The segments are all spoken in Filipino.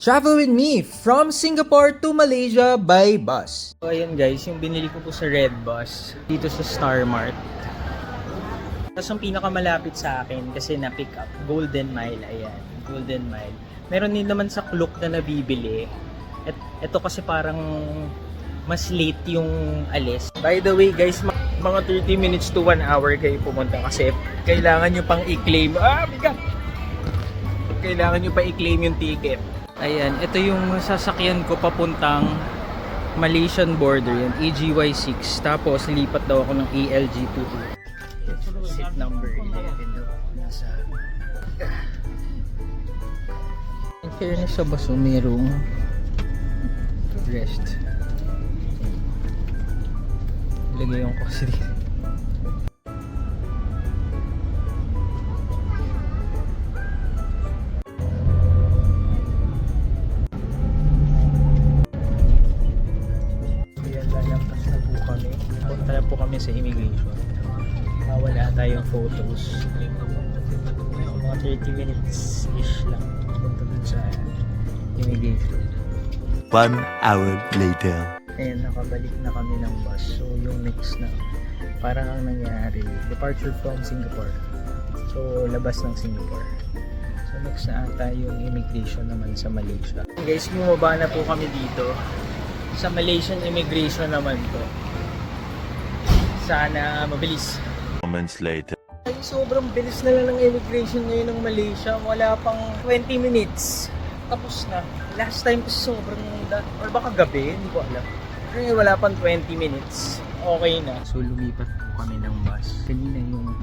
Travel with me from Singapore to Malaysia by bus. So ayun guys, yung binili ko po sa Red Bus dito sa Star Mart. Tapos ang pinakamalapit sa akin kasi na-pick up, Golden Mile, ayan, Golden Mile. Meron din naman sa Klook na nabibili. At ito kasi parang mas late yung alis. By the way guys, mga 30 minutes to 1 hour kayo pumunta kasi kailangan nyo pang i-claim. Kailangan nyo pa i-claim yung ticket. Ayan, ito yung sasakyan ko papuntang Malaysian border, yung AGY6. Tapos lipat daw ako ng ALG22. Seat number 11 daw. Nasa... In fairness sa baso, merong rest. Ilagay yung kasi dito. Punta na po kami sa immigration. Wala tayong photos. Mga 30 minutes ish lang punta dun sa immigration. 1 hour later. Ayan, nakabalik na kami ng bus. So yung next na parang ang nangyari, departure from Singapore. So labas ng Singapore. So next na ata yung immigration naman sa Malaysia. Guys, bumaba na po kami dito. Sa Malaysian immigration naman to. Sana mabilis. Moments later. Ay, sobrang bilis na lang ng immigration ngayon ng Malaysia. Wala pang 20 minutes. Tapos na. Last time kasi sobrang or baka gabi, hindi ko alam. Pero wala pang 20 minutes. Okay na. So lumipat po kami ng bus. Kanina yung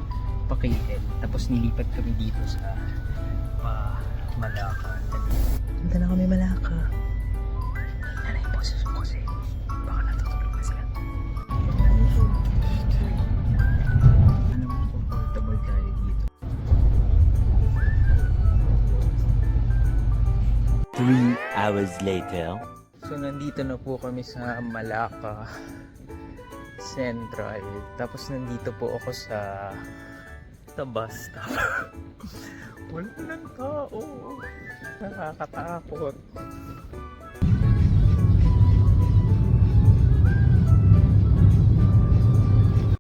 pa-KL. Tapos nilipat kami dito sa Malacca. Punta na kami Malacca. Tingnan na yung boses ko kasi baka natutulog na sila. Comfortable tayo dito. 3 hours later. So nandito na po kami sa Malacca Central. Tapos nandito po ako sa bus stop. Wala ng tao. Nakakatakot.